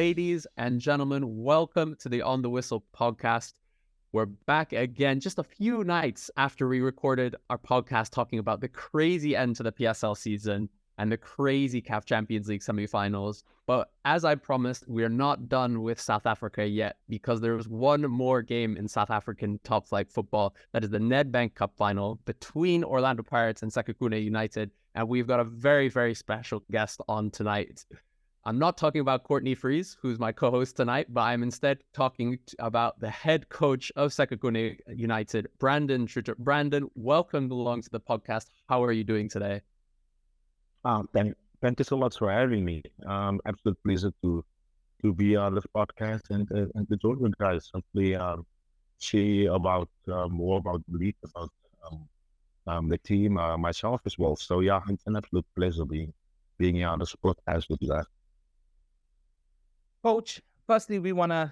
Ladies and gentlemen, welcome to the On the Whistle podcast. We're back again just a few nights after we recorded our podcast talking about the crazy end to the PSL season and the crazy CAF Champions League semi-finals. But as I promised, we are not done with South Africa yet, because there was one more game in South African top flight football. That is the Nedbank Cup final between Orlando Pirates and Sekhukhune United. And we've got a very, very special guest on tonight. I'm not talking about Courtney Freese, who's my co-host tonight, but I'm instead talking about the head coach of Sekhukhune United, Brandon Truter. Brandon, welcome along to the podcast. How are you doing today? Thank you so much for having me. Absolute pleasure to be on this podcast and to join you guys. Hopefully, share about more about the league, about the team, myself as well. So yeah, it's an absolute pleasure being here on this podcast with you guys. Coach, firstly, we want to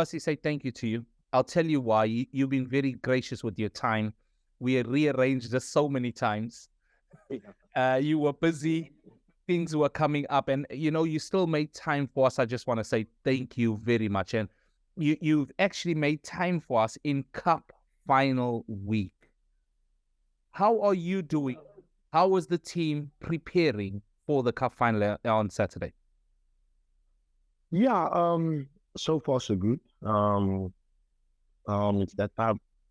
say thank you to you. I'll tell you why. You've been very gracious with your time. We had rearranged this so many times. You were busy. Things were coming up. And, you still made time for us. I just want to say thank you very much. And you've actually made time for us in Cup final week. How are you doing? How was the team preparing for the Cup final on Saturday? Yeah, so far so good. It's that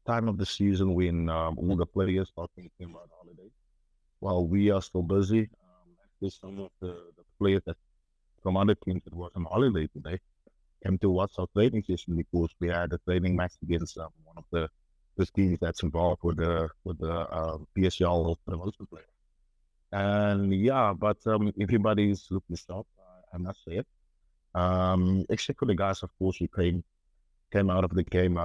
time of the season when all the players are thinking about holiday, while we are still busy. Actually, some of the players that from other teams that was on holiday today came to watch our training session, because we had a training match against one of the teams that's involved with the PSL promotion player. And yeah, but everybody's looking sharp, I must say it. Except for the guys, of course, who came out of the game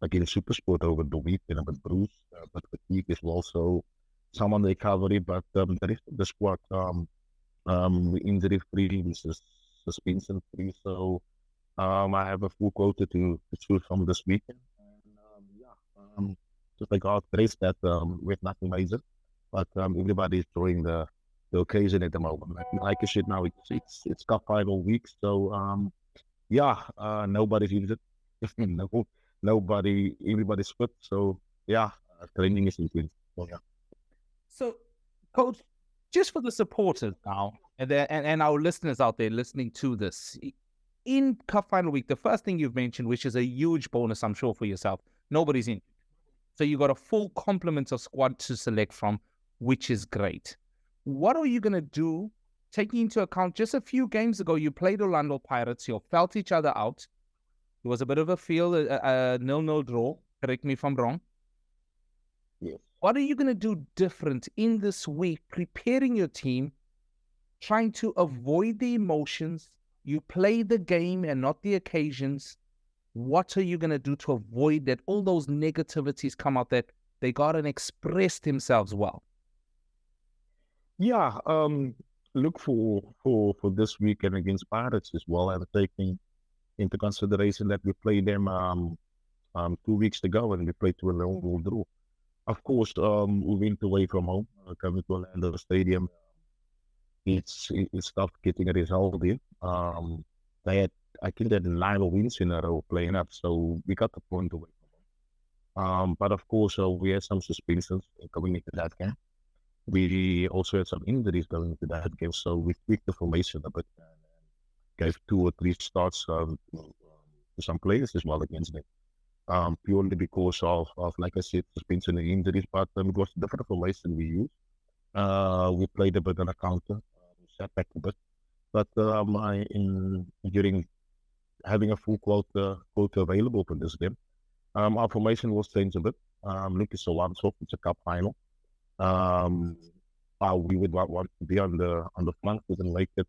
against Supersport over the weekend, a bit bruised, but fatigue as well. So some on the recovery, but the rest of the squad, injury free, suspension free. So I have a full quota to choose from this weekend. And just like God grace that with nothing major, but everybody is enjoying the occasion at the moment. Like I said, now it's Cup final week, so nobody's injured. Everybody's fit. So yeah, training is included. So, yeah. So, Coach, just for the supporters now, and our listeners out there listening to this, in Cup final week, the first thing you've mentioned, which is a huge bonus, I'm sure, for yourself, nobody's in. So you got a full complement of squad to select from, which is great. What are you going to do, taking into account just a few games ago, you played Orlando Pirates, you felt each other out. It was a bit of a 0-0 draw. Correct me if I'm wrong. Yes. What are you going to do different in this week, preparing your team, trying to avoid the emotions? You play the game and not the occasions. What are you going to do to avoid that all those negativities come out, that they got and express themselves well? Yeah, look for this weekend against Pirates as well, and taking into consideration that we played them 2 weeks ago, and we played to a lone draw. Of course, we went away from home, coming to Orlando Stadium. It's tough getting a result here. They had, I think, they had 9 wins in a row playing up, so we got the point away from home. But of course, we had some suspensions coming into that game. We also had some injuries going into that game, so we tweaked the formation a bit and gave 2 or 3 starts to some players as well against them, purely because of, like I said, suspension and injuries. But it was a different formation we used. We played a bit on a counter, sat back a bit, but during having a full quota available for this game, our formation was changed a bit. Lucas Solan's off, it's a cup final. We would want to be on the flank and make it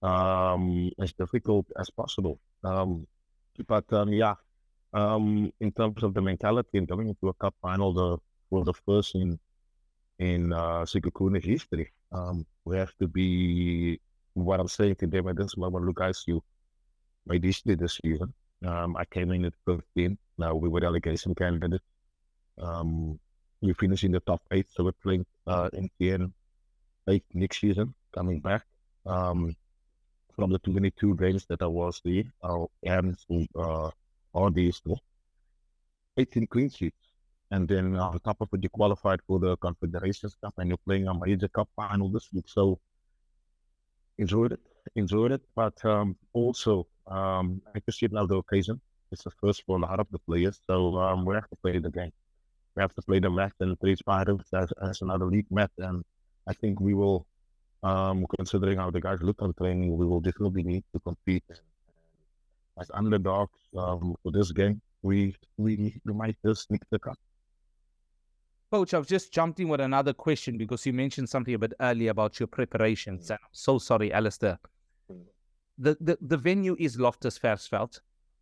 as difficult as possible. In terms of the mentality and going into a cup final, for the first in Sekhukhune history, we have to be. What I'm saying to them at this moment, look, guys, you made history this season. I came in at 15. Now we were relegation candidates. We finished in the top 8, so we're playing in the end 8 next season, coming back. For from the 22 games that I was there, and all these 18 clean sheets. And then on top of it, you qualified for the Confederation Cup, and you're playing a major cup final this week. So enjoyed it. But also, I appreciate now the occasion. It's the first for a lot of the players, so we have to play the game. We have to play the match and play Spiders as another league match. And I think we will, considering how the guys look on training, we will definitely need to compete. And as underdogs for this game, we might just sneak the cup. Coach, I've just jumped in with another question because you mentioned something a bit earlier about your preparations. And I'm so sorry, Alasdair. The venue is Loftus Versfeld.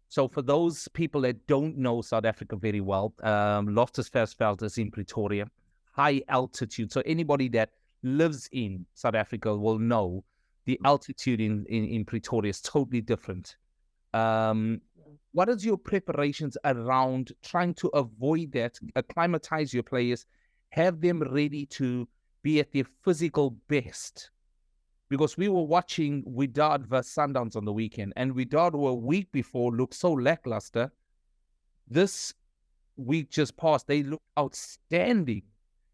So for those people that don't know South Africa very well, Loftus Versfeld is in Pretoria, high altitude. So anybody that lives in South Africa will know the altitude in Pretoria is totally different. What is your preparations around trying to avoid that, acclimatize your players, have them ready to be at their physical best? Because we were watching Wydad versus Sundowns on the weekend, and Wydad were a week before looked so lackluster. This week just passed, they looked outstanding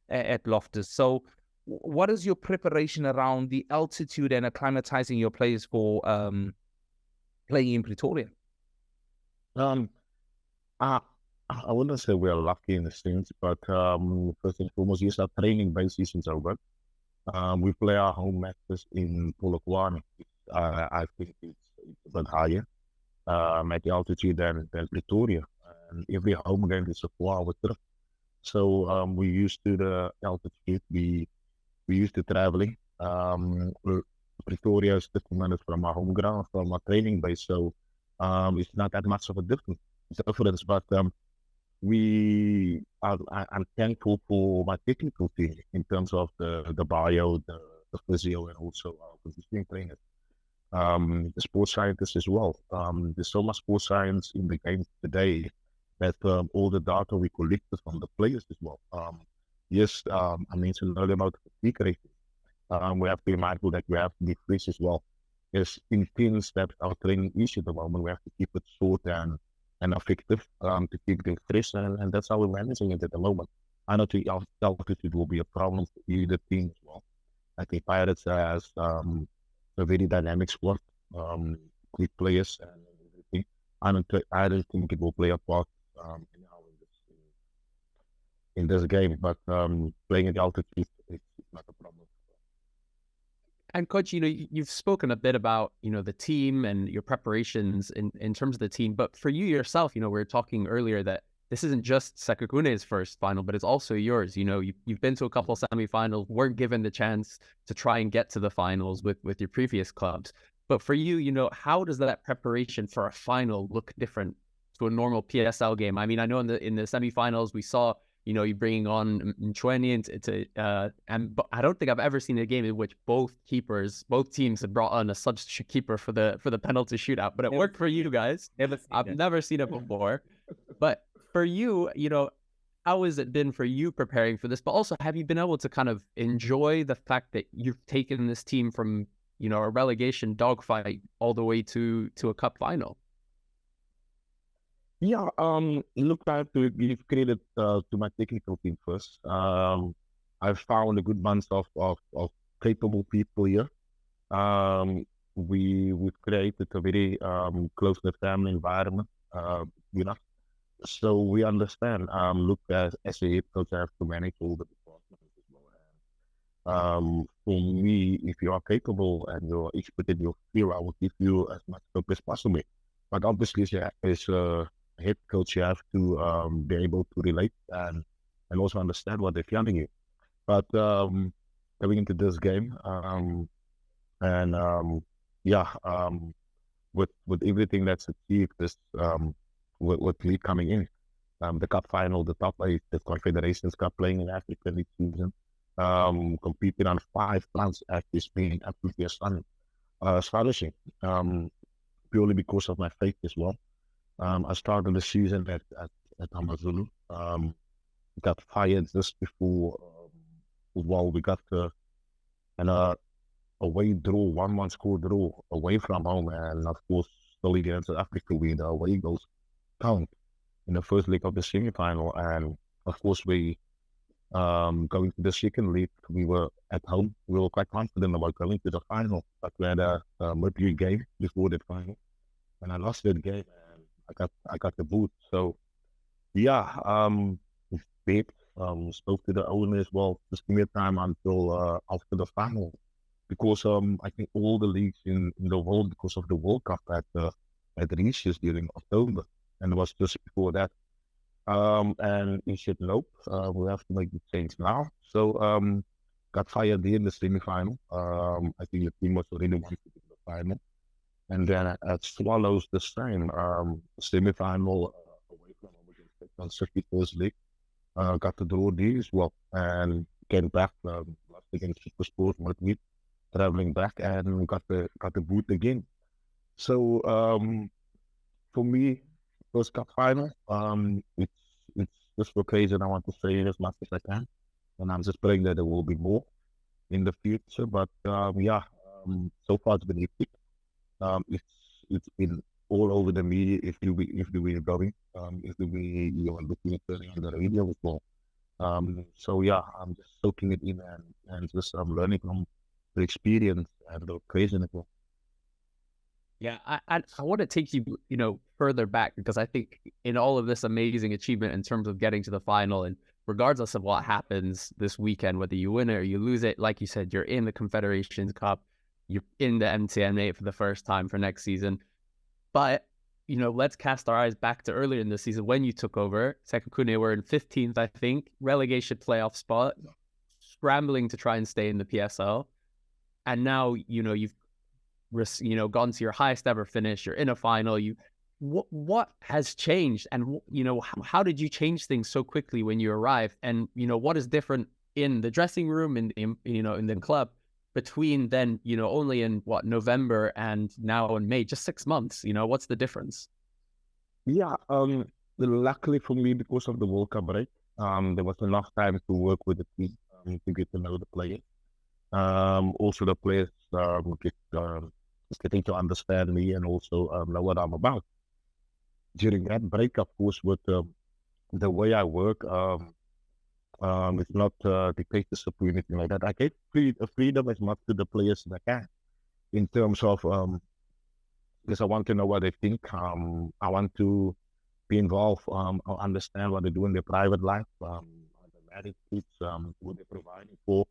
at Loftus. So what is your preparation around the altitude and acclimatizing your players for playing in Pretoria? I wouldn't say we're lucky in a sense, but first and foremost, yes, our training base season's over. We play our home matches in Polokwane. I think it's a bit higher at the altitude than Pretoria. And every home game is a 4-hour trip. So we used to the altitude. We used to traveling. Pretoria is 50 minutes from our home ground, from our training base. So it's not that much of a difference, but I'm thankful for my technical team in terms of the bio, the physio, and also our positioning trainers, the sports scientists as well. There's so much sports science in the game today that all the data we collected from the players as well. Yes, I mentioned earlier about the fatigue rating. We have to be mindful that we have to be fresh as well. It's intense that our training is at the moment. We have to keep it short and effective to keep them fresh, and that's how we're managing it at the moment. I don't think altitude will be a problem for either team as well. I think Pirates has a very dynamic squad, good players and everything. I don't think it will play a part in this game, but playing at altitude is not a problem. And Coach, you've spoken a bit about, the team and your preparations in terms of the team. But for you yourself, we were talking earlier that this isn't just Sekhukhune's first final, but it's also yours. You've been to a couple of semi-finals, weren't given the chance to try and get to the finals with your previous clubs. But for you, how does that preparation for a final look different to a normal PSL game? I mean, I know in the semi-finals we saw you bringing on Mchweni but I don't think I've ever seen a game in which both teams have brought on a substitute keeper for the penalty shootout. But it worked for you guys. I've never seen it before. But for you, how has it been for you preparing for this? But also, have you been able to kind of enjoy the fact that you've taken this team from a relegation dogfight all the way to a cup final? Yeah, look, I have to give credit to my technical team first. I've found a good bunch of capable people here. We've created a very close-knit family environment, so we understand. Look, as a head coach, I have to manage all the departments as well. For me, if you are capable and you're expert in your field, I will give you as much help as possible. But obviously, as a head coach, you have to be able to relate and also understand what they're telling you. But going into this game, with everything that's achieved, this with League coming in, the cup final, the top 8, the Confederation Cup, playing in Africa this season, competing on 5 fronts at this being absolutely astonishing, purely because of my faith as well. I started the season at AmaZulu. Got fired just before we got away draw, 1-1 score draw away from home, and of course, still against South Africa, where the away goals count in the first leg of the semi-final. And of course, we going to the second leg, we were at home. We were quite confident about going to the final, but we had a midweek game before the final, and I lost that game, and I got the boot. So yeah, big. Spoke to the owner as well. Just give me time until after the final, because I think all the leagues in the world, because of the World Cup at recess during October, and it was just before that. And he said, nope, we have to make the change now. So got fired in the semi-final. I think the team was already wanted to the final, and then at Swallows the same. Semi-final away from home against on 61st League. Got the draw there as well, and came back last against Supersport midweek, traveling back, and got the boot again. So for me, first cup final, it's just occasion I want to say it as much as I can, and I'm just praying that there will be more in the future. But so far it's been hectic. It's been all over the media if the way you're going, if the way you are looking at turning on the radio as well. So yeah, I'm just soaking it in and just learning from the experience and the occasion as well. Yeah, I want to take you, further back, because I think in all of this amazing achievement in terms of getting to the final, and regardless of what happens this weekend, whether you win it or you lose it, like you said, you're in the Confederation Cup, you're in the MTN8 for the first time for next season. But, let's cast our eyes back to earlier in the season when you took over. Sekhukhune were in 15th, I think, relegation playoff spot, scrambling to try and stay in the PSL. And now, you've gone to your highest ever finish. You're in a final. What has changed, and how did you change things so quickly when you arrived? And what is different in the dressing room, in the club, between then only in November and now in May, just 6 months? What's the difference? Yeah, luckily for me, because of the World Cup break, there was enough time to work with the team, to get to know the players. Also the players getting to understand me, and also know what I'm about. During that break, of course, with the way I work, it's not dictatorship or anything like that. I gave freedom as much to the players as I can, in terms of because I want to know what they think. I want to be involved. I understand what they do in their private life, the married kids, what they're providing for.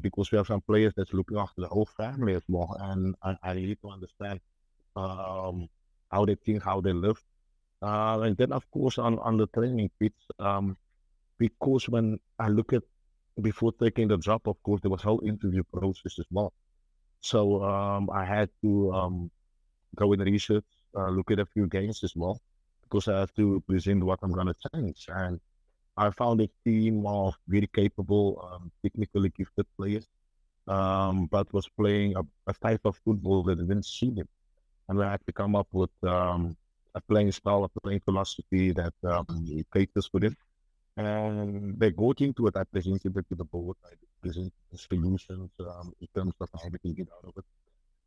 Because we have some players that's looking after the whole family as well, and I need to understand how they think, how they live, and then of course on the training pitch, because when I look at before taking the job, of course there was whole interview process as well. So I had to go in research, look at a few games as well, because I have to present what I'm gonna change. And I found a team of very capable, technically gifted players, but was playing a type of football that I didn't see them. And we had to come up with a playing style, a playing philosophy that caters for them. And they got into it. I presented it to the board. I presented the solutions in terms of how we can get out of it.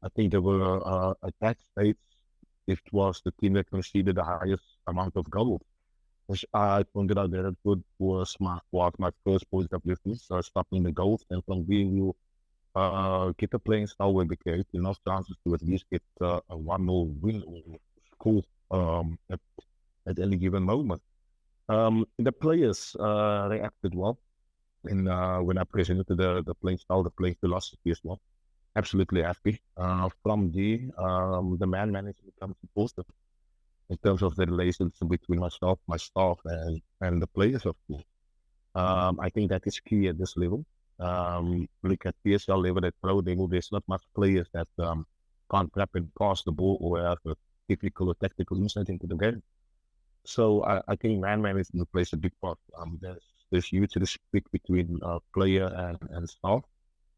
I think there were at that stage, it was the team that conceded the highest amount of goals, which I pointed out that it was my first point of view. So stopping the goals, and from being you get a playing style where we create enough chances to at least get a 1-0 win or score at any given moment. The players reacted well, and when I presented the playing style, the playing philosophy as well, absolutely happy. From there, the man management becomes important in terms of the relationship between myself, my staff, and the players, of course. I think that is key at this level. Look at PSL level, at pro level, there's not much players that can't grab and pass the ball or have a technical or tactical insight into the game. So I think man management plays a big part. There's huge respect between player and staff,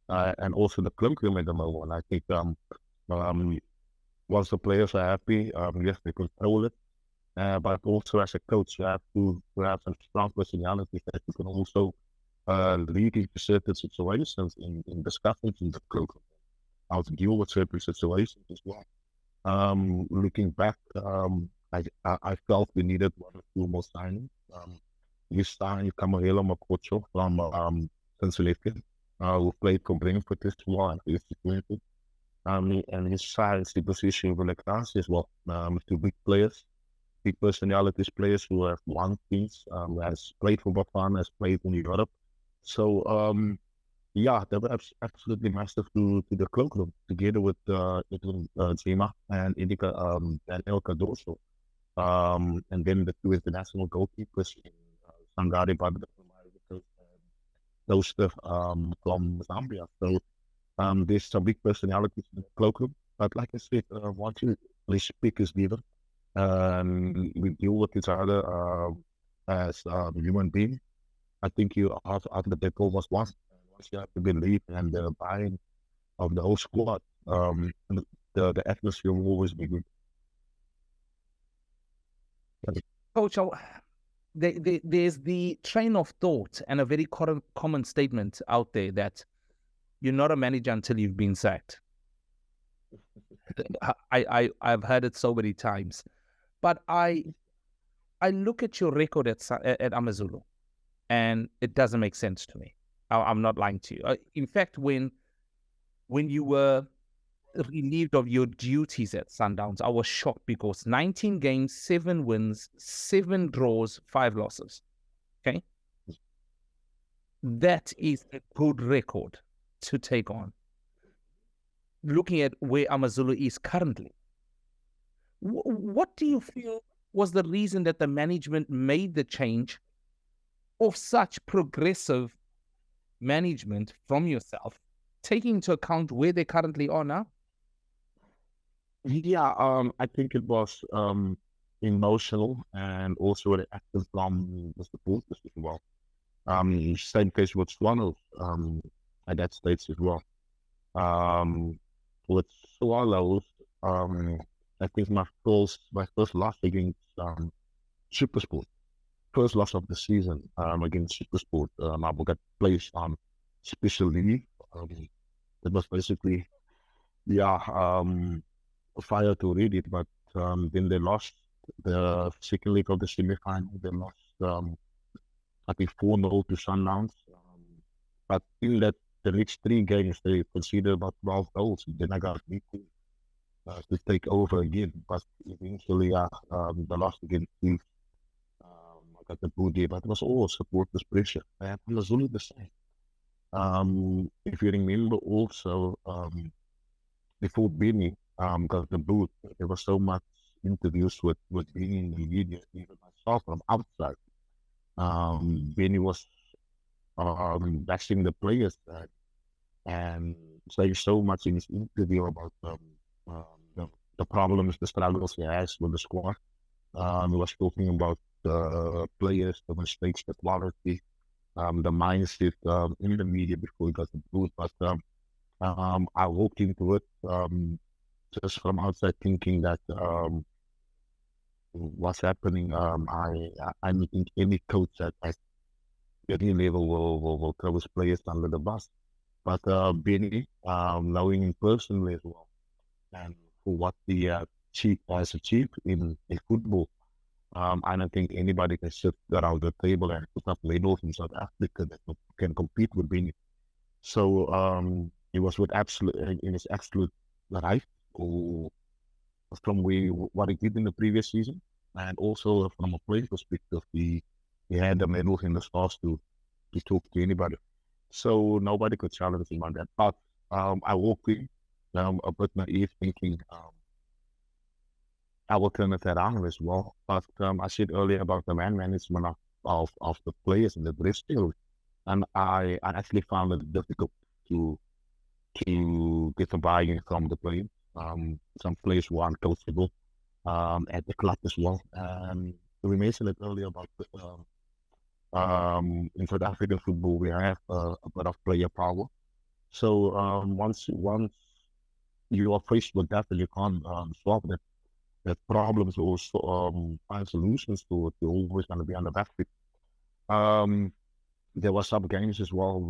and also the club room at the moment. I think once the players are happy, yes, they control it. But also as a coach, you have to have some strong personality that you can also lead into certain situations in discussions in the club. how to deal with certain situations as well. Looking back, I felt we needed one or two more signings. We signed Kamohelo Makocho from Cincinnati, who played for Brentford this one. And his size, the position for the class as well. Two big players, big personalities, players who have won things, has played for Bafana, has played in Europe. So yeah, they were absolutely massive to the cloakroom, together with Zema and Indica and El Cardoso. And then the two international goalkeepers, Sangari Badr and Toaster from Zambia. So there's some big personalities in the cloakroom. But like I said, once you speak as leader, we deal with each other as human beings. I think you after the goal was lost. Once you have to believe and the buy-in of the whole squad, the atmosphere will always be good. Coach, there's the train of thought and a very common statement out there that you're not a manager until you've been sacked. I've heard it so many times, but I look at your record at AmaZulu, and it doesn't make sense to me. I'm not lying to you. In fact, when you were relieved of your duties at Sundowns, I was shocked because 19 games, 7 wins, 7 draws, 5 losses. Okay? That is a good record to take on. Looking at where AmaZulu is currently, what do you feel was the reason that the management made the change of such progressive management from yourself, taking into account where they currently are now? Yeah, I think it was emotional and also the action from the supporters as well. Same case with Swallows at that stage as well. With Swallows, I think my first loss against Supersport, first loss of the season against Supersport, I got placed on special leave. It was basically, fire to read it, but then they lost the second leg of the semi-final. They lost, I think 4-0 to Sundowns. But in that the next 3 games, they conceded about 12 goals. Then I got beaten to take over again. But eventually, the loss against Chiefs, I got the booty. But it was all supporters' pressure. And it was only the same. If you remember also, before Benny got the boot, there was so much interviews with being in the media, even myself from outside. Benny was bashing the players and saying so much in his interview about the problems, the struggles he has with the squad. He was talking about the players, the mistakes, the quality, the mindset in the media before he got the boot. But I walked into it just from outside thinking that what's happening. I think any coach at any level will throw his players under the bus. But Benny, knowing him personally as well, and for what the chief has achieved in football, I don't think anybody can sit around the table and put up labels in South Africa that can compete with Benny. So he was in his absolute right from what he did in the previous season, and also from a play perspective, he had the medals in the stars to talk to anybody. So nobody could challenge him on that. But I walked in a bit naive, thinking I will turn it around as well. But I said earlier about the management of the players and the dress field, and I actually found it difficult to get a buy-in from the players. Some players were uncomfortable at the club as well. We mentioned it earlier about in South African football, we have a bit of player power. So once you are faced with that and you can't solve that problems or find solutions to it, you're always going to be on the back foot. There were some games as well.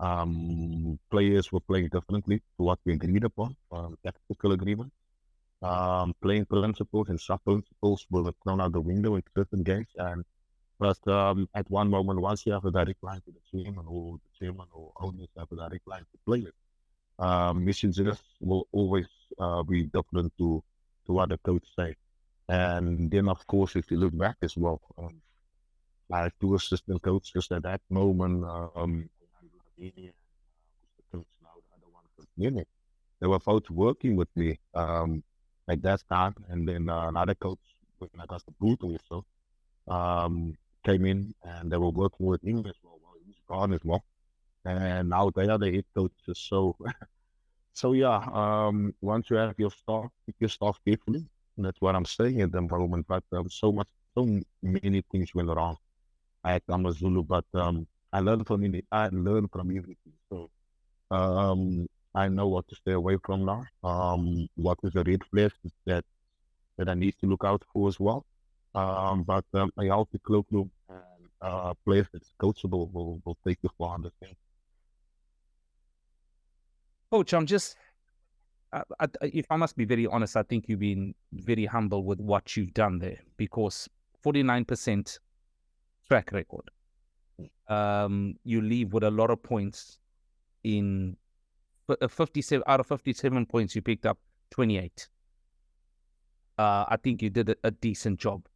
Players were playing differently to what we agreed upon, tactical agreement. Playing principles and sub-principles were thrown out the window in certain games. But at one moment, once you have a direct line to the chairman or owners have a direct line to players, messages will always be different to what the coach say. And then, of course, if you look back as well, I had two assistant coaches at that moment. The coach now, the other one, Courtney. They were both working with me at that time, and then another coach, I got the boot also, came in, and they were working with him as well. Well, he's gone as well, and now they are the head coaches. So, so yeah. Once you have your staff, pick your staff carefully. That's what I'm saying at the moment. But so many things went wrong at AmaZulu, but I learned from everything. So I know what to stay away from now. What is the red flags that I need to look out for as well. But a healthy cloakroom and players that's coachable will take you far on the thing. Coach, I'm just, if I must be very honest, I think you've been very humble with what you've done there, because 49% track record. You leave with a lot of points. In 57 out of 57 points, you picked up 28. I think you did a decent job.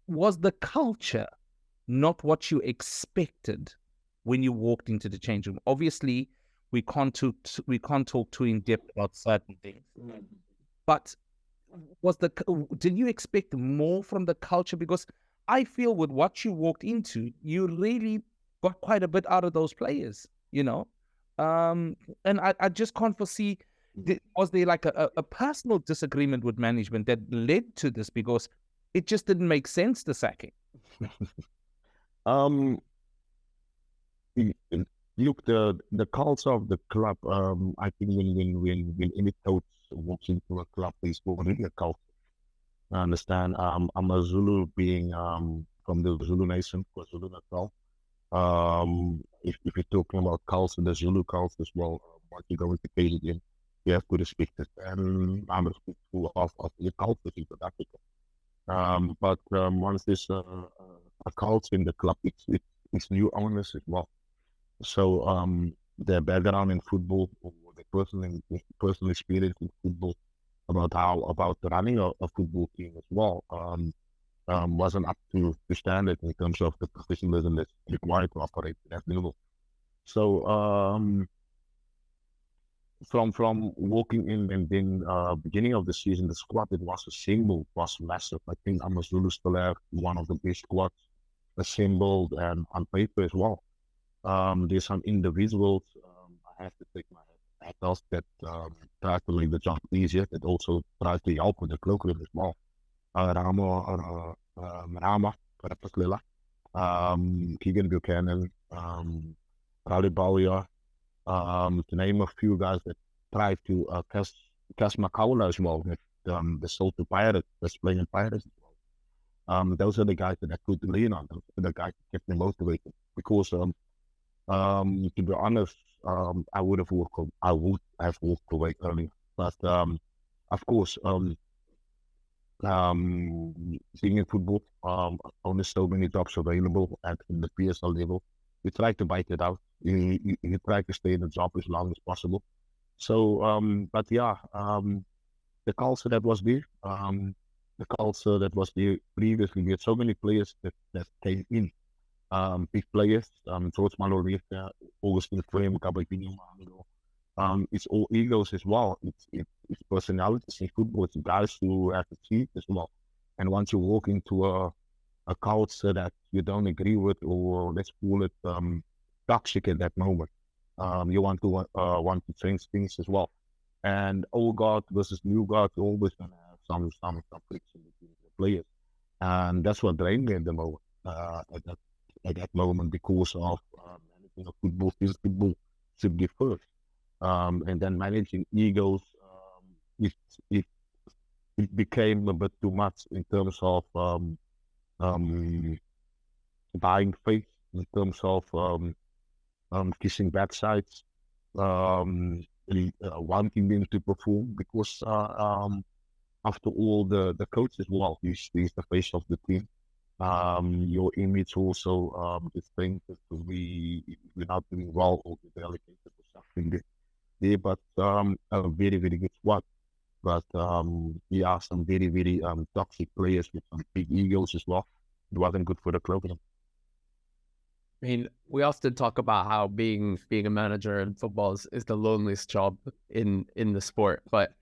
Was the culture not what you expected when you walked into the change room? Obviously, we can't talk too in depth about certain things. But did you expect more from the culture? Because I feel with what you walked into, you really got quite a bit out of those players, you know? And I just can't foresee, was there like a personal disagreement with management that led to this? Because it just didn't make sense, the sacking. Look, the culture of the club, I think when any coach walks into a club, he's already a culture. I understand. AmaZulu being from the Zulu nation, KwaZulu Natal. If you're talking about culture, the Zulu culture as well, once you go into KZN, you have to respect it. And I'm respectful of the culture in South Africa. But once there's a culture in the club, it's new owners as well. So their background in football, or their personal experience in football, about running a football team as well, wasn't up to standard in terms of the professionalism that's required to operate at that level. So from walking in and then beginning of the season, the squad that was assembled was massive. I think AmaZulu still have one of the best squads assembled and on paper as well. There's some individuals, I have to take my hat off, that try to make the job easier, that also tries to help with the cloakroom as well. Rama, Keegan Buchanan, Raleigh Bowyer, to name a few guys that try to cast Makaula as well, that the Soul to Pirates, that's playing in Pirates as well. Those are the guys that I could lean on, those are the guys that kept me motivated, because to be honest, I would have walked away early. But of course, being in football, only so many jobs available at the PSL level. You try to bite it out. You try to stay in the job as long as possible. So, but yeah, the culture that was there, previously, we had so many players that came in. Big players, George Maloleka, Augustine Frame, Kabakini, it's all egos as well. It's personalities in football. It's guys who have achieved as well. And once you walk into a culture that you don't agree with, or let's call it toxic at that moment, you want to change things as well. And old guard versus new guard, you're always gonna have some friction between the players, and that's what drained me at the moment. At that moment, because of managing a football team, football should be first, and then managing egos, it became a bit too much in terms of buying faith, in terms of kissing backsides, really, wanting them to perform because after all, the coach as well, he's the face of the team. Your image also is things that we're not doing well or get relegated or something there, but a very, very good squad. But yeah, some very, very toxic players with some big egos as well. It wasn't good for the club. I mean, we often talk about how being a manager in football is the loneliest job in the sport, but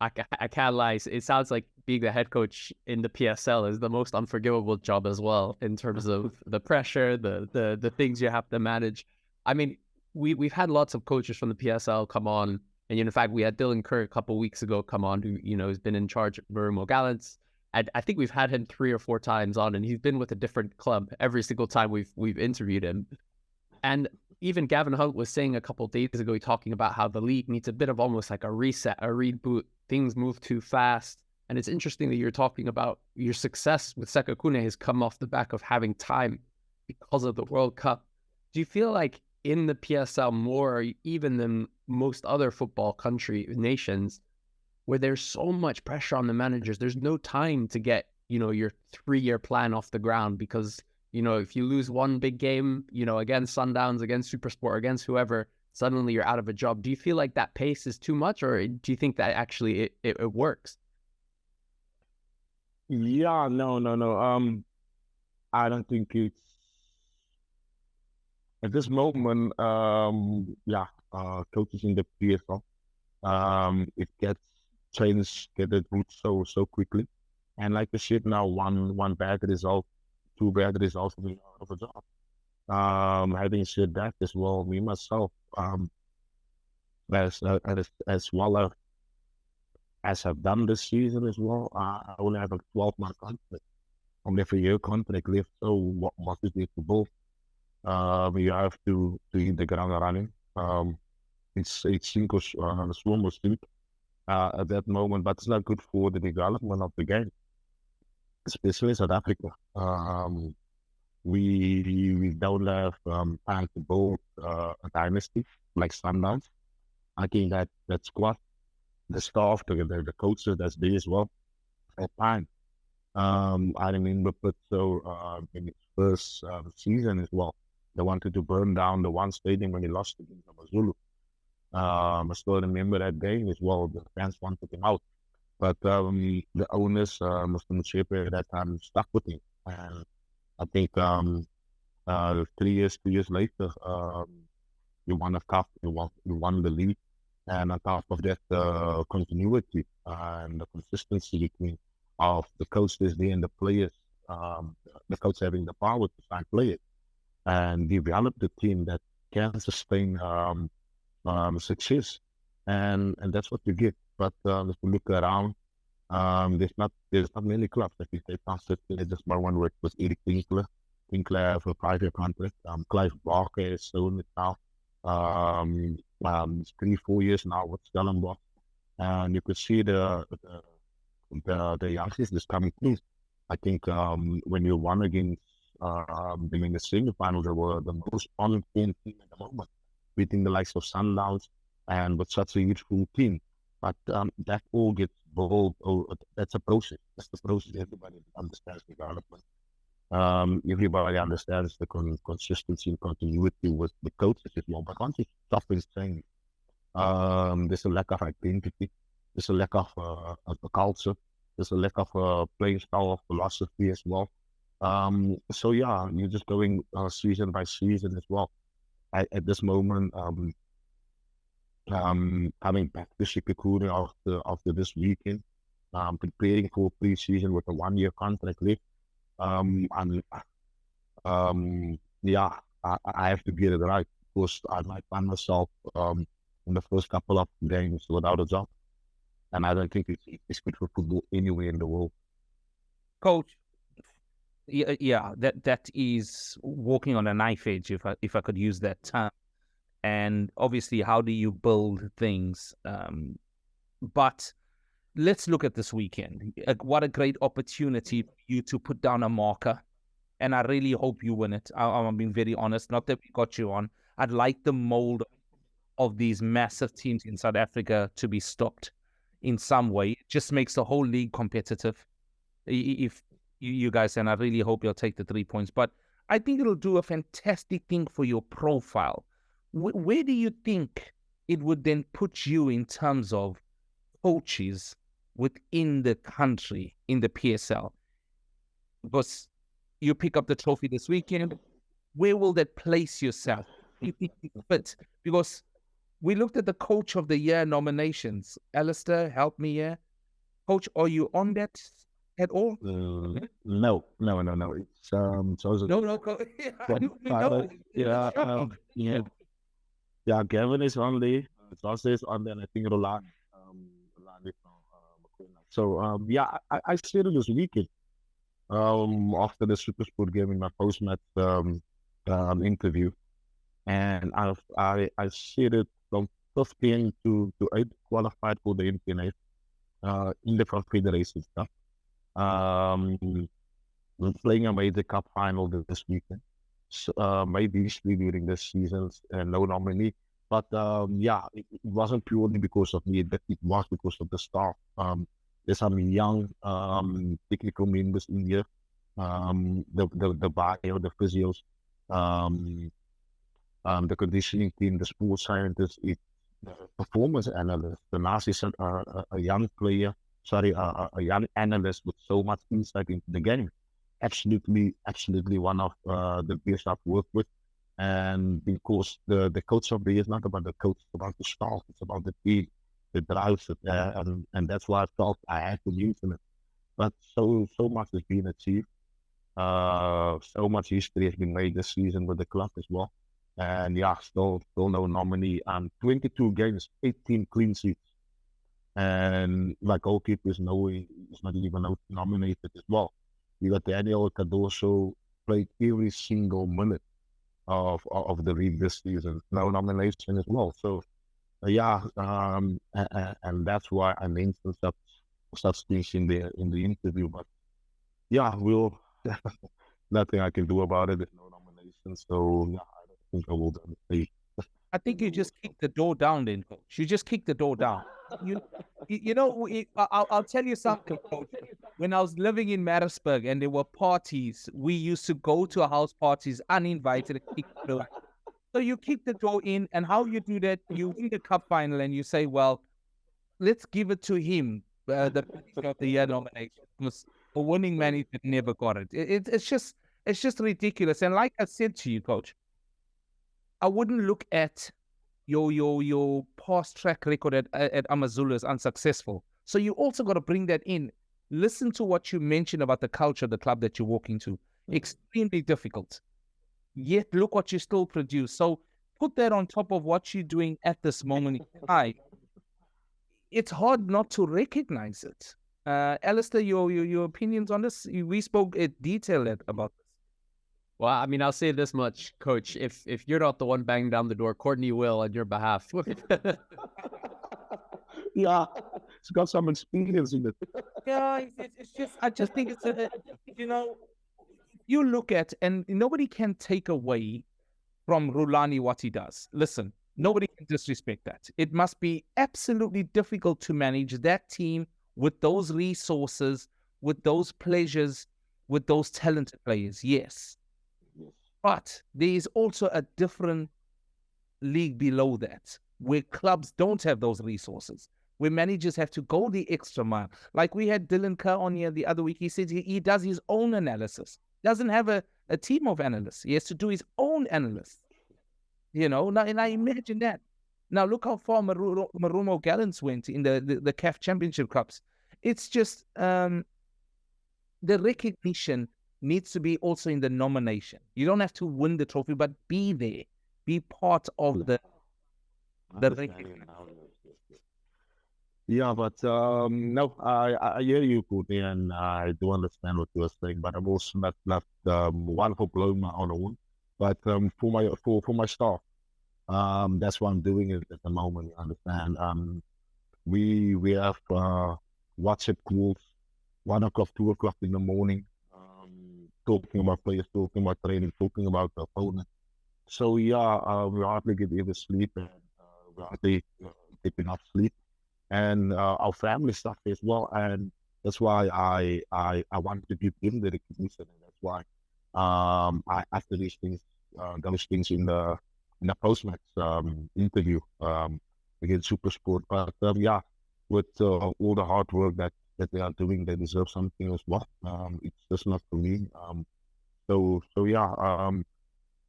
I can't lie. It sounds like being the head coach in the PSL is the most unforgivable job as well in terms of the pressure, the things you have to manage. I mean, we've had lots of coaches from the PSL come on, and in fact, we had Dylan Kerr a couple of weeks ago come on, who has been in charge of Marumo Gallants. I think we've had him 3 or 4 times on, and he's been with a different club every single time we've interviewed him. And even Gavin Hunt was saying a couple of days ago, talking about how the league needs a bit of almost like a reset, a reboot. Things move too fast. And it's interesting that you're talking about your success with Sekhukhune has come off the back of having time because of the World Cup. Do you feel like in the PSL more, even than most other football nations, where there's so much pressure on the managers, there's no time to get, your 3-year plan off the ground because, if you lose one big game, against Sundowns, against Supersport, against whoever, suddenly you're out of a job. Do you feel like that pace is too much, or do you think that actually it works? Yeah, no. I don't think it's at this moment. Coaches in the PSL, it gets trainers get it root so quickly, and like I said, now one bad result, 2 bad results will be out of a job. Having said that as well, me myself, as well as I've done this season as well, I only have a 12-month contract, only a year contract left. So what is it for both? You have to hit the ground running. It's sink or swim or sink at that moment, but it's not good for the development of the game, especially in South Africa. We don't have time to build a dynasty like Sundowns. I think that squad, the staff, the coaches that's there as well, at time. I remember in his first season as well, they wanted to burn down the one stadium when he lost against AmaZulu. I still remember that game as well. The fans wanted him out, but the owners, Mr. Mutsepe, at that time stuck with him. And I think 2 years later, you won a cup, you won the league, and on top of that, continuity and the consistency between of the coaches there and the players, the coach having the power to sign players and develop the team that can sustain success, and that's what you get. But if you look around, there's not many clubs that they consistently. Just by one word was Eric Tinkler. Tinkler have a 5-year contract. Clive Barker is soon it now. 3-4 years now with Stellenbosch, and you could see the youngsters that's coming through. I think when you won against them in the semi-finals, they were the most on team at the moment, beating the likes of Sundowns and with such a huge full team. But that all gets bold. That's a process. That's the process. Everybody understands development. Everybody understands the consistency and continuity with the coaches as well. But once you stop and saying there's a lack of identity, there's a lack of a culture, there's a lack of playing style, philosophy as well. So yeah, you're just going season by season as well. At this moment, coming back to Sekhukhune after this weekend, preparing for pre-season with a 1-year contract left. I have to get it right because I might find myself in the first couple of games without a job, and I don't think it's good for football anywhere in the world. Coach, yeah, that is walking on a knife edge, if I could use that term. And obviously, how do you build things? But let's look at this weekend. What a great opportunity for you to put down a marker. And I really hope you win it. I'm being very honest. Not that we got you on. I'd like the mold of these massive teams in South Africa to be stopped in some way. It just makes the whole league competitive. If you guys, and I really hope you'll take the 3 points, but I think it'll do a fantastic thing for your profile. Where do you think it would then put you in terms of coaches within the country in the PSL? Because you pick up the trophy this weekend, where will that place yourself? You think you fit? Because we looked at the Coach of the Year nominations. Alasdair, help me here. Coach, are you on that at all? No. It's so No. Gavin is on there. Josh is on there, and I think Roland is from McQueen. So I said it this weekend. After the Super Sport game in my post-match interview, and I said it from 15 to 8 qualified for the NPNA in the Confederation Cup. We're playing a major cup final this weekend. So, maybe usually during the seasons, no nominee. But it wasn't purely because of me, but it was because of the staff. There's some young technical members in here. The bio, the physios, the conditioning team, the sports scientists, the performance analyst. The last is a young player, a young analyst with so much insight into the game. Absolutely one of the best I've worked with. And because the coach of the year is not about the coach, it's about the staff, it's about the team, the drives it, and that's why I felt I had to use it. But so much has been achieved. So much history has been made this season with the club as well. And still no nominee. 22 games, 18 clean sheets. And like goalkeepers, he's not even nominated as well. You got Daniel Cardoso played every single minute of the league this season. No nomination as well. So and that's why I mentioned such things in the interview. But we'll nothing I can do about it. There's no nomination. So I don't think I will say. I think you just kick the door down, then, Coach. You just kick the door down. I'll tell you something, Coach. When I was living in Maritzburg and there were parties, we used to go to house parties uninvited and kick the door. So you kick the door in, and how you do that, you win the cup final and you say, well, let's give it to him, the Manager of the Year nomination. Because a winning manager never got it. It's just ridiculous. And like I said to you, Coach, I wouldn't look at your past track record at AmaZulu as unsuccessful. So you also got to bring that in. Listen to what you mentioned about the culture of the club that you walk into. Extremely difficult. Yet look what you still produce. So put that on top of what you're doing at this moment in time. It's hard not to recognize it. Alasdair, your opinions on this? We spoke in detail about this. Well, I mean, I'll say this much, Coach. If you're not the one banging down the door, Courtney will on your behalf. It's got some experience in it. It's just, I just think it's you look at, and nobody can take away from Rulani what he does. Listen, nobody can disrespect that. It must be absolutely difficult to manage that team with those resources, with those pleasures, with those talented players. Yes. But there is also a different league below that, where clubs don't have those resources, where managers have to go the extra mile. Like we had Dylan Kerr on here the other week. He said he does his own analysis. Doesn't have a team of analysts. He has to do his own analysis. Now, and I imagine that. Now, look how far Marumo Gallants went in the CAF Championship Cups. It's just the recognition needs to be also in the nomination. You don't have to win the trophy, but be there. Be part of the recognition. Yeah, but no, I hear you, Courtney, and I do understand what you are saying. But I'm also not one for blowing my own horn. But for my staff, that's why I'm doing it at the moment. You understand? We have WhatsApp calls, 1 o'clock, 2 o'clock in the morning, talking about players, talking about training, talking about the opponent. So yeah, we hardly get even sleep, and we hardly get enough sleep, and our family stuff as well. And that's why I wanted to give him the recognition, and that's why I after those things in the post match interview against Super Sport. But yeah, with all the hard work that they are doing, they deserve something as well. It's just not for me. So yeah,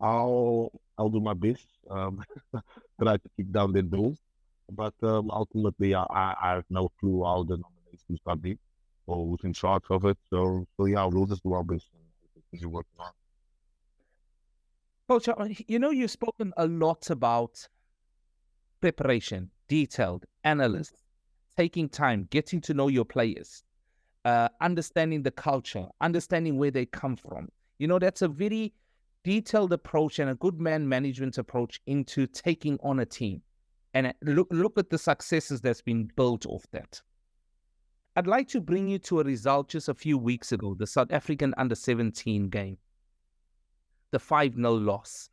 I'll do my best. Try to kick down the door, but ultimately I have no clue how the nominations are be or who's in charge of it. So yeah, we'll just do our best and continue working on. Coach, you've spoken a lot about preparation, detailed, analysis, taking time, getting to know your players, understanding the culture, understanding where they come from. That's a very detailed approach and a good man management approach into taking on a team. And look at the successes that's been built off that. I'd like to bring you to a result just a few weeks ago, the South African under-17 game, the 5-0 loss.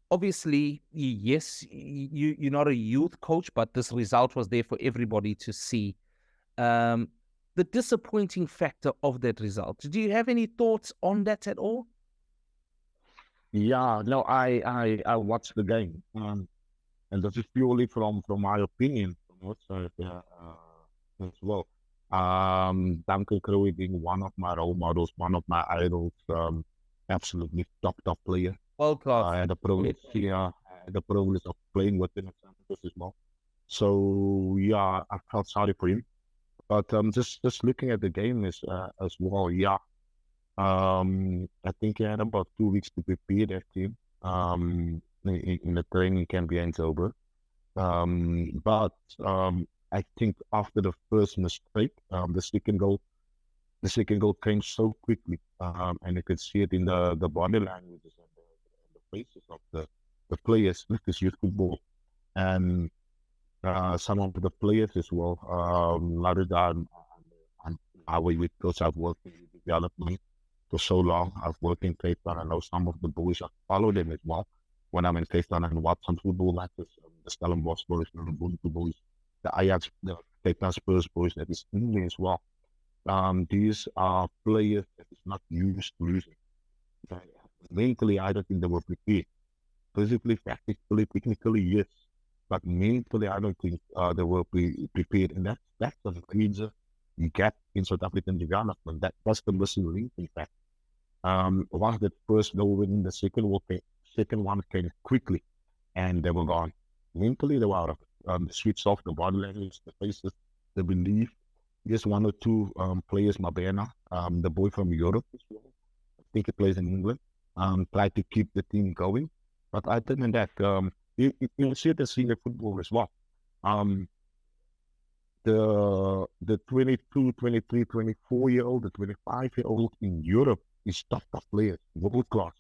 Obviously, yes, you're not a youth coach, but this result was there for everybody to see. The disappointing factor of that result. Do you have any thoughts on that at all? Yeah, no, I watched the game, and this is purely from my opinion, from what side, as well. Duncan Crewe being one of my role models, one of my idols, absolutely top player. World class. I had the privilege, I had the privilege of playing with him at Santos as well. So yeah, I felt sorry for him. But just looking at the game as well, yeah. I think he had about 2 weeks to prepare that team. In the training camp behind over. But I think after the first mistake, the second goal came so quickly, and you could see it in the body languages and the faces of the players with this youth football, and some of the players as well. Alasdair and how we with coach I've worked in development for so long. I've worked in Cape Town. I know some of the boys. I follow them as well when I'm in Cape Town and watch some football matches. The Stellenbosch boys, the Ubuntu boys, the Ajax, the Cape Town Spurs boys. That is England as well. These are players that is not used to losing. Mentally, I don't think they were prepared. Physically, tactically, technically, yes. But mentally, I don't think they were prepared. And that's a major gap in South African development. That's the missing link, in fact. Once that first goal win, the second one came quickly, and they were gone. Mentally, they were out of it. The switch off, the body language, the faces, the belief. Just one or two players, Mabena, the boy from Europe as well. I think he plays in England. Tried to keep the team going. But other than that, you see the senior football as well. The 22, 23, 24-year-old, the 25-year-old in Europe is tough players, world class.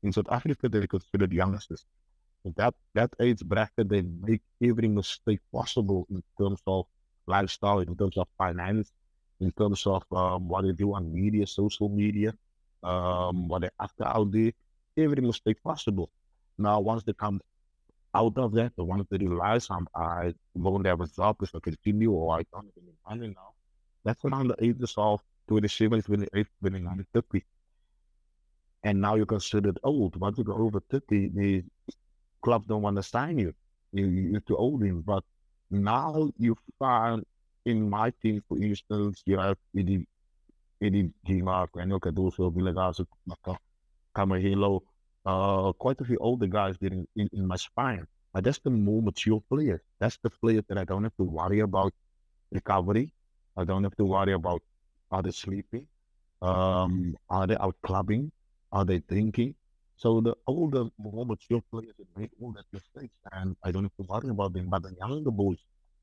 In South Africa, they're considered youngsters. In that age bracket, they make every mistake possible in terms of lifestyle, in terms of finance, in terms of what they do on media, social media, what they after out there, every mistake possible. Now, once they come out of that, the once they realize I won't have a job if I continue or I don't have any money now, that's around the ages of 27, 28, 29, 30. And now you're considered old. Once you go over 30, the clubs don't want to sign you. You're too old in. But now you find in my team, for instance, you have Eddie Gima, Daniel Cardoso, Villagazo, Camahilo, quite a few older guys in my spine. But that's the more mature players. That's the players that I don't have to worry about recovery. I don't have to worry about are they sleeping, are they out clubbing, are they drinking. So the older, more mature players that make all that mistakes, and I don't have to worry about them. But the younger boys,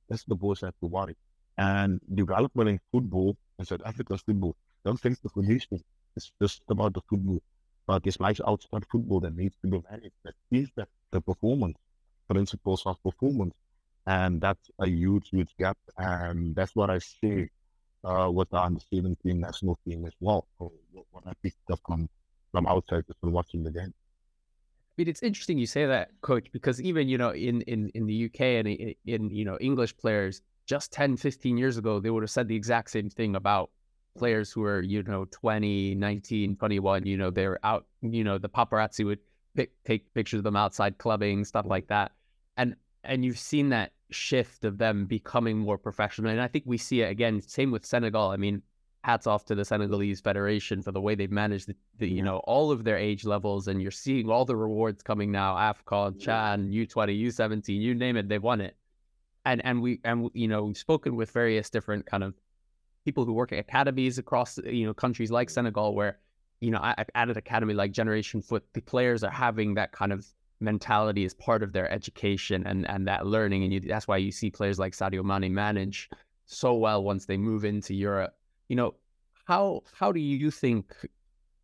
that's the boys that have to worry. And development in football, in South Africa's football, don't think the conditioning. It's just about the football. But it's like outside football that needs to be managed. That is the performance, principles of performance. And that's a huge gap. And that's what I see with the under-17 national team as well. What I picked up from outside just from watching the game. mean, it's interesting you say that, Coach, because even, in the UK and in English players, just 10, 15 years ago, they would have said the exact same thing about players who are, 20, 19, 21, they're out, the paparazzi would take pictures of them outside clubbing, stuff like that. And you've seen that shift of them becoming more professional. And I think we see it again, same with Senegal. I mean, hats off to the Senegalese Federation for the way they've managed all of their age levels, and you're seeing all the rewards coming now. AFCON, CHAN, U20, U17, you name it, they won it. And we've spoken with various different kind of people who work at academies across countries like Senegal, where at an academy like Generation Foot, the players are having that kind of mentality as part of their education and that learning, and that's why you see players like Sadio Mane manage so well once they move into Europe. How do you think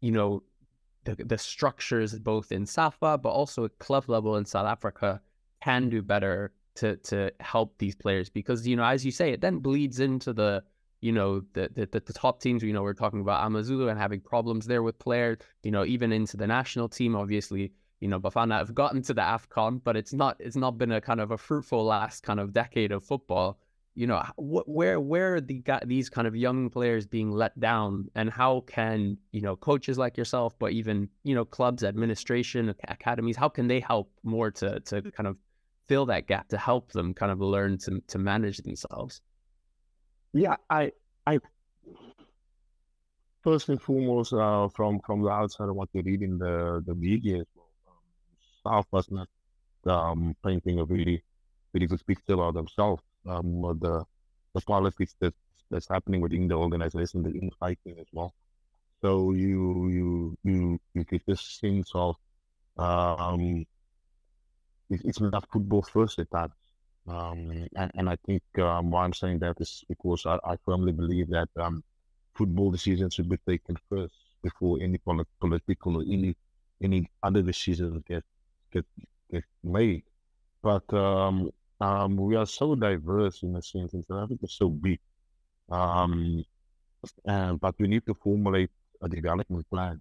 the structures both in SAFA but also at club level in South Africa can do better to help these players? Because as you say, it then bleeds into the top teams. We're talking about AmaZulu and having problems there with players, even into the national team. Obviously, Bafana have gotten to the AFCON, but it's not been a kind of a fruitful last kind of decade of football. Where are these kind of young players being let down, and how can coaches like yourself, but even clubs, administration, academies, how can they help more to kind of fill that gap, to help them kind of learn to manage themselves? Yeah, I first and foremost, from the outside of what you read in the media as well, South was not painting a really good picture of themselves. The politics that's happening within the organization, the infighting as well. So you get this sense of it's not football first at times. And I think why I'm saying that is because I firmly believe that football decisions should be taken first before any political or any other decisions get made. But we are so diverse in a sense, and South Africa is so big. But we need to formulate a development plan.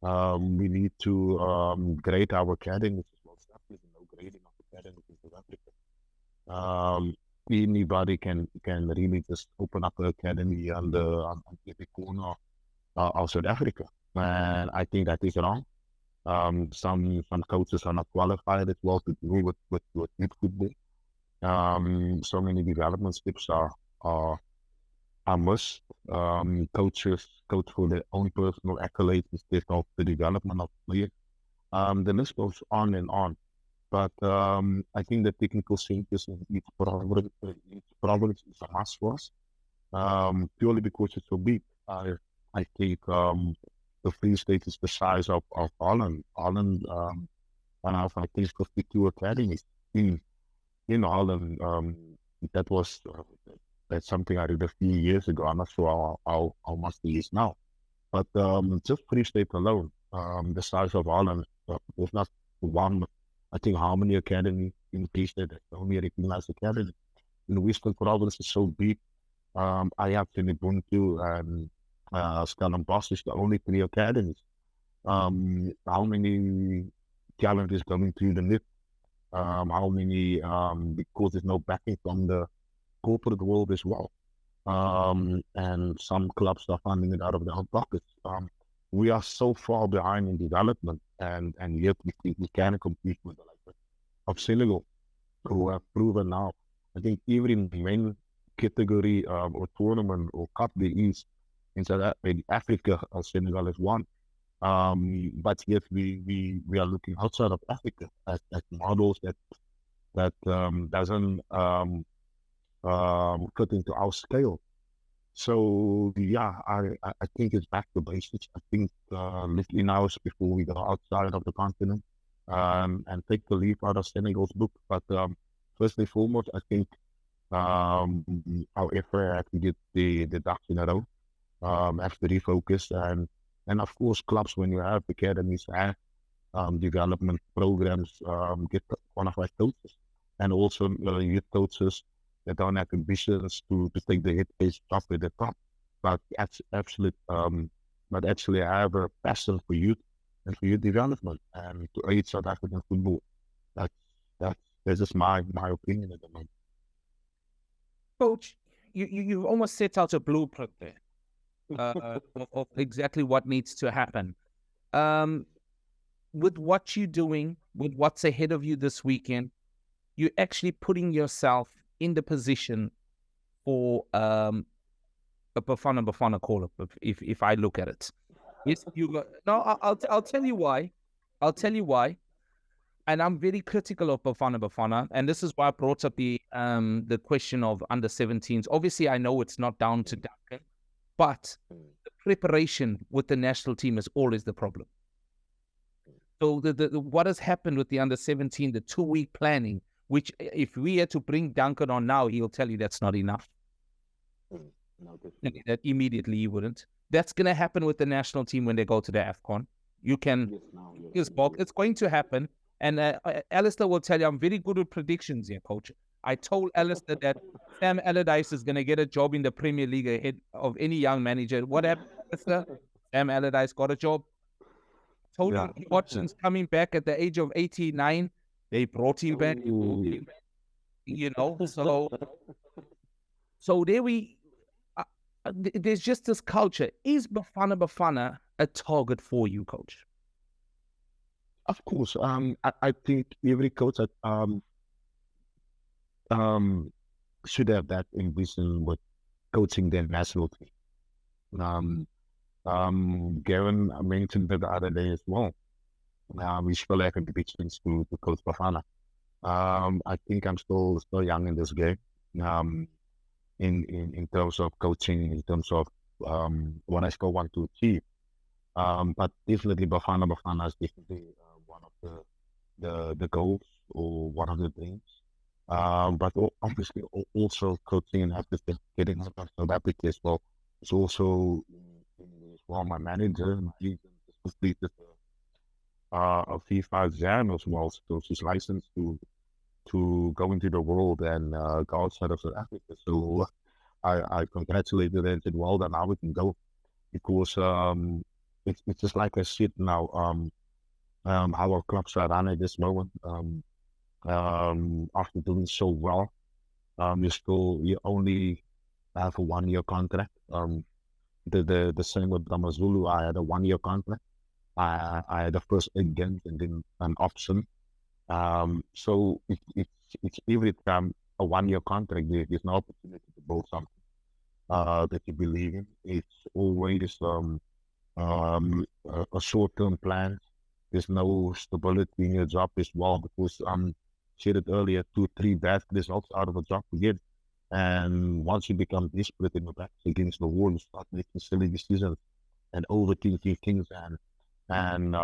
We need to grade our academies as well. South Africa is no grading of academies in South Africa. Anybody can really just open up an academy on every corner of South Africa, and I think that is wrong. Some coaches are not qualified as well to deal with youth football. So many development steps are must. Coaches coach for their own personal accolades instead of the development of players. The list goes on and on. But I think the technical changes in each province is a must for us. Purely because it's so big. I think the Free State is the size of Holland. Holland, one of I think 52 academies in Holland. That's something I did a few years ago. I'm not sure how much it is now. But just Free State alone, the size of Holland, was not one. I think how many academies in Free State, only recognized academy. In the Western Province is so big. I have in Ubuntu and Stellenbosch is the only 3 academies. How many talent is coming through the net? How many, because there's no backing from the corporate world as well. And some clubs are funding it out of their own pockets. We are so far behind in development, and yet we can compete with the likes of Senegal, who have proven now. I think even in the main category or tournament or cup there is in Africa, Senegal has won. But yet we are looking outside of Africa at models that doesn't fit into our scale. So yeah, I think it's back to basics. I think little hours before we go outside of the continent and take the leaf out of Senegal's book. But first and foremost, I think our effort have to get the ducks in a row, have to refocus, and of course clubs, when you have academies, have development programs, get qualified coaches, and also youth coaches that don't have ambitions to take the hit pace up at the top, but actually have a passion for youth and for youth development and to aid South African football. That's that's just my opinion at the moment. Coach, you almost set out a blueprint there of exactly what needs to happen. With what you're doing, with what's ahead of you this weekend, you're actually putting yourself in the position for a Bafana call-up, if I look at it. Yes, you got no. I'll tell you why. I'll tell you why. And I'm very critical of Bafana, and this is why I brought up the question of under 17s. Obviously, I know it's not down to Duncan, but the preparation with the national team is always the problem. So the what has happened with the under 17, the 2-week planning, which if we had to bring Duncan on now, he'll tell you that's not enough. No, That immediately he wouldn't. That's going to happen with the national team when they go to the AFCON. You can, it's going to happen. And Alasdair will tell you, I'm very good with predictions here, coach. I told Alasdair that Sam Allardyce is going to get a job in the Premier League ahead of any young manager. What happened, Alasdair? Sam Allardyce got a job. Told you Watson's coming back at the age of 89. They brought him back. You know, so there we... there's just this culture. Is Bafana a target for you, coach? Of course. I think every coach should have that ambition with coaching their national team. Gavin mentioned that the other day as well. We still have ambitions to coach Bafana. I think I'm still young in this game. In terms of coaching, in terms of what I still want to achieve. But definitely Bafana is definitely one of the goals or one of the dreams. But obviously also coaching and after getting out of South Africa as well. It's also as well my manager, my agent has completed a FIFA exam as well, so she's licensed to go into the world and go outside of South Africa. So I congratulated her and said, well done, now we can go. Because it's just like I said now, our clubs are run at this moment. After doing so well, you only have a 1-year contract. The same with AmaZulu, I had a 1-year contract. I had the first 8 games and then an option. So it's every time a 1-year contract, there's no opportunity to build something that you believe in. It's always a short-term plan. There's no stability in your job as well, because said it earlier, 2-3 bad results out of a job again. And once you become desperate in your back against the wall, you start making silly decisions and overthinking things, and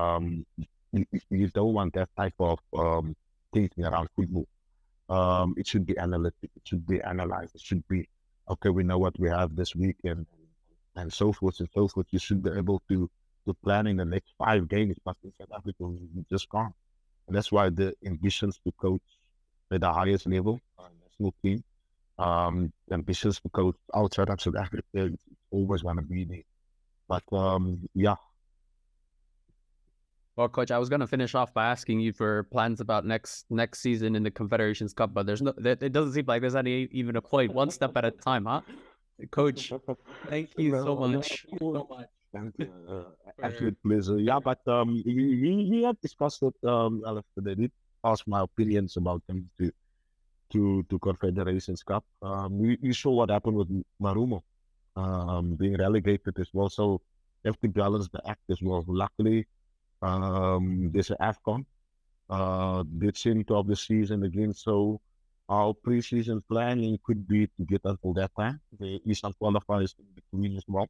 you don't want that type of thinking around football. It should be analytic, it should be analyzed, it should be, okay, we know what we have this week and so forth and so forth. You should be able to plan in the next 5 games, but in South Africa, we just can't. And that's why the ambitions to coach at the highest level, national team, ambitions to coach outside of South Africa, it's always going to be there. But yeah. Well, coach, I was going to finish off by asking you for plans about next season in the Confederations Cup, but it doesn't seem like there's even a point. One step at a time, huh? Coach, thank you so much. Thank you. Absolute pleasure. Yeah, but we have discussed it. Alasdair, they did ask my opinions about them to Confederations Cup. We saw what happened with Marumo being relegated as well, so you have to balance the act as well. Luckily, there's an AFCON, the center of the season again, so our pre-season planning could be to get until that time. The Eastern qualifiers in between as well.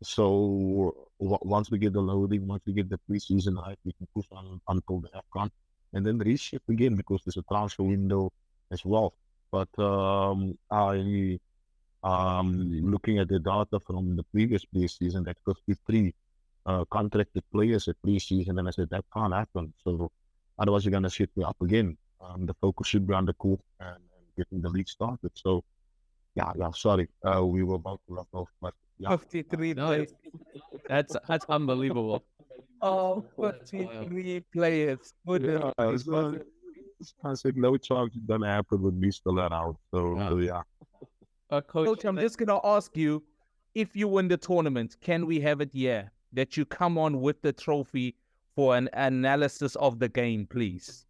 So once we get the loading, once we get the pre-season right, we can push on until the AFCON and then reshift again, because there's a transfer window as well. But I looking at the data from the previous pre-season, that 53 contracted players at pre-season, and I said that can't happen. So otherwise you're gonna shift me up again. The focus should be on the court and getting the league started. So yeah, sorry, we were about to wrap off, but yeah. 53 players. That's unbelievable. Oh, 43 players. Yeah, I said no chance it's gonna happen with me still around. So yeah. Coach, I'm just gonna ask you, if you win the tournament, can we have it here that you come on with the trophy for an analysis of the game, please?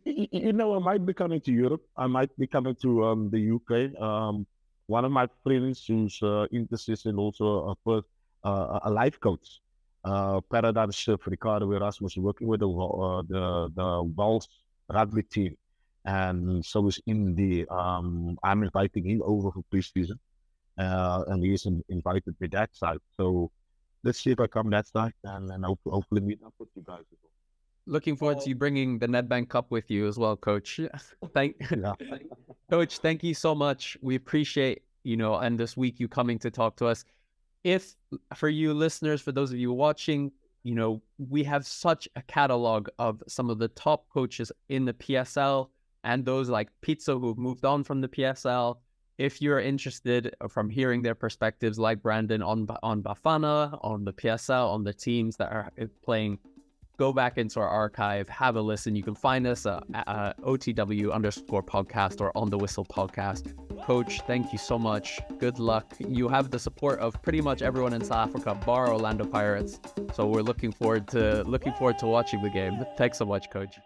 You know, I might be coming to Europe. I might be coming to the UK. One of my friends who's interested in also a life coach, paradigm shift, Ricardo Erasmus, working with the Wales rugby team, and so is in the. I'm inviting him over for pre-season, and he's invited me that side. So let's see if I come that side, and hopefully meet up with you guys as well. Looking forward to you bringing the Nedbank Cup with you as well, Coach. Coach, thank you so much. We appreciate, and this week you coming to talk to us. If, for you listeners, for those of you watching, we have such a catalog of some of the top coaches in the PSL and those like Pizza who've moved on from the PSL. If you're interested from hearing their perspectives, like Brandon on Bafana, on the PSL, on the teams that are playing, go back into our archive, have a listen. You can find us at OTW_podcast or On the Whistle podcast. Coach, thank you so much. Good luck. You have the support of pretty much everyone in South Africa, bar Orlando Pirates. So we're looking forward to watching the game. Thanks so much, Coach.